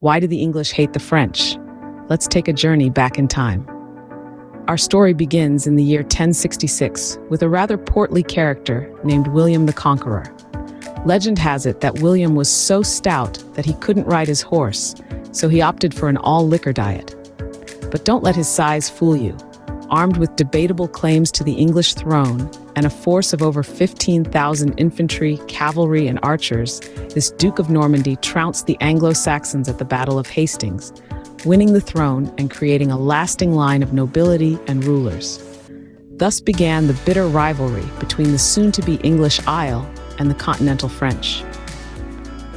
Why do the English hate the French? Let's take a journey back in time. Our story begins in the year 1066 with a rather portly character named William the Conqueror. Legend has it that William was so stout that he couldn't ride his horse, so he opted for an all-liquor diet. But don't let his size fool you. Armed with debatable claims to the English throne and a force of over 15,000 infantry, cavalry, and archers, this Duke of Normandy trounced the Anglo-Saxons at the Battle of Hastings, winning the throne and creating a lasting line of nobility and rulers. Thus began the bitter rivalry between the soon-to-be English Isle and the continental French.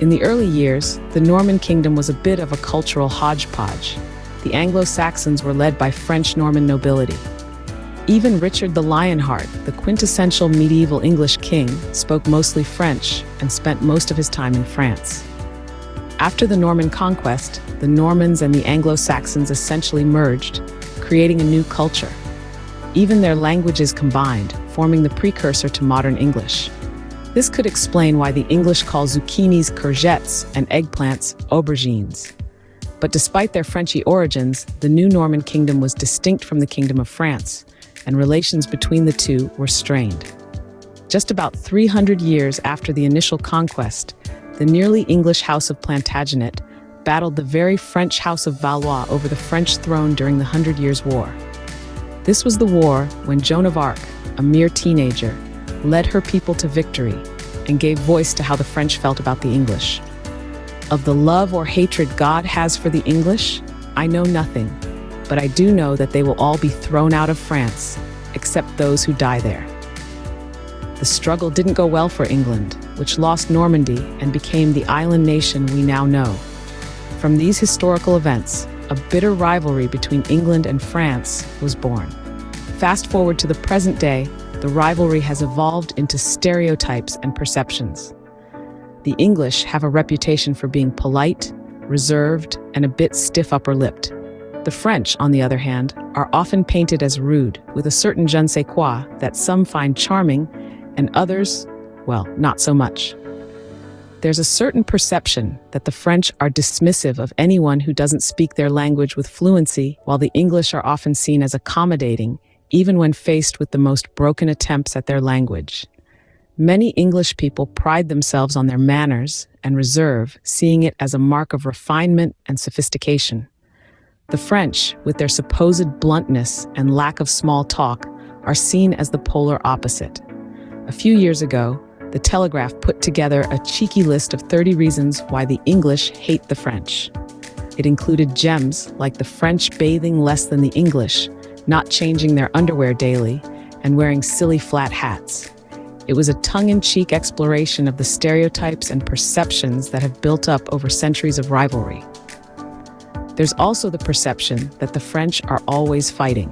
In the early years, the Norman kingdom was a bit of a cultural hodgepodge. The Anglo-Saxons were led by French-Norman nobility. Even Richard the Lionheart, the quintessential medieval English king, spoke mostly French and spent most of his time in France. After the Norman conquest, the Normans and the Anglo-Saxons essentially merged, creating a new culture. Even their languages combined, forming the precursor to modern English. This could explain why the English call zucchinis courgettes and eggplants aubergines. But despite their Frenchy origins, the new Norman kingdom was distinct from the Kingdom of France, and relations between the two were strained. Just about 300 years after the initial conquest, the nearly English House of Plantagenet battled the very French House of Valois over the French throne during the 100 Years' War. This was the war when Joan of Arc, a mere teenager, led her people to victory and gave voice to how the French felt about the English. Of the love or hatred God has for the English, I know nothing, but I do know that they will all be thrown out of France, except those who die there. The struggle didn't go well for England, which lost Normandy and became the island nation we now know. From these historical events, a bitter rivalry between England and France was born. Fast forward to the present day, the rivalry has evolved into stereotypes and perceptions. The English have a reputation for being polite, reserved, and a bit stiff upper-lipped. The French, on the other hand, are often painted as rude, with a certain je ne sais quoi that some find charming, and others, well, not so much. There's a certain perception that the French are dismissive of anyone who doesn't speak their language with fluency, while the English are often seen as accommodating, even when faced with the most broken attempts at their language. Many English people pride themselves on their manners and reserve, seeing it as a mark of refinement and sophistication. The French, with their supposed bluntness and lack of small talk, are seen as the polar opposite. A few years ago, The Telegraph put together a cheeky list of 30 reasons why the English hate the French. It included gems like the French bathing less than the English, not changing their underwear daily, and wearing silly flat hats. It was a tongue-in-cheek exploration of the stereotypes and perceptions that have built up over centuries of rivalry. There's also the perception that the French are always fighting.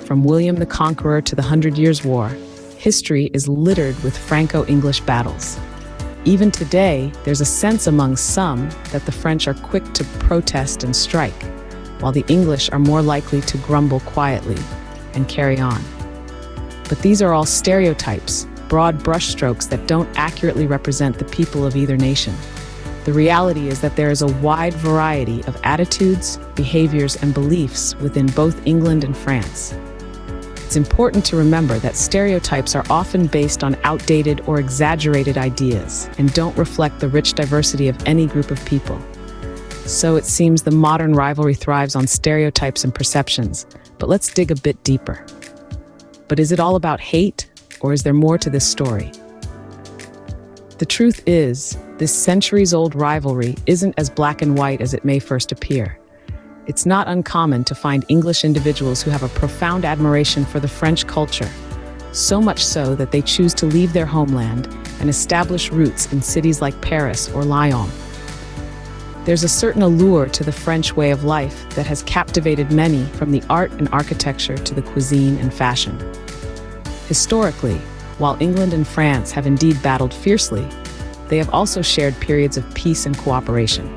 From William the Conqueror to the 100 Years' War, history is littered with Franco-English battles. Even today, there's a sense among some that the French are quick to protest and strike, while the English are more likely to grumble quietly and carry on. But these are all stereotypes, broad brushstrokes that don't accurately represent the people of either nation. The reality is that there is a wide variety of attitudes, behaviors, and beliefs within both England and France. It's important to remember that stereotypes are often based on outdated or exaggerated ideas and don't reflect the rich diversity of any group of people. So it seems the modern rivalry thrives on stereotypes and perceptions, but let's dig a bit deeper. But is it all about hate? Or is there more to this story? The truth is, this centuries-old rivalry isn't as black and white as it may first appear. It's not uncommon to find English individuals who have a profound admiration for the French culture, so much so that they choose to leave their homeland and establish roots in cities like Paris or Lyon. There's a certain allure to the French way of life that has captivated many, from the art and architecture to the cuisine and fashion. Historically, while England and France have indeed battled fiercely, they have also shared periods of peace and cooperation.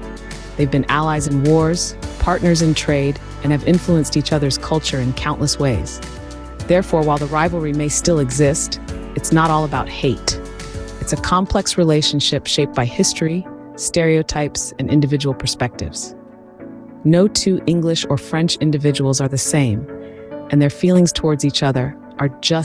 They've been allies in wars, partners in trade, and have influenced each other's culture in countless ways. Therefore, while the rivalry may still exist, it's not all about hate. It's a complex relationship shaped by history, stereotypes, and individual perspectives. No two English or French individuals are the same, and their feelings towards each other are just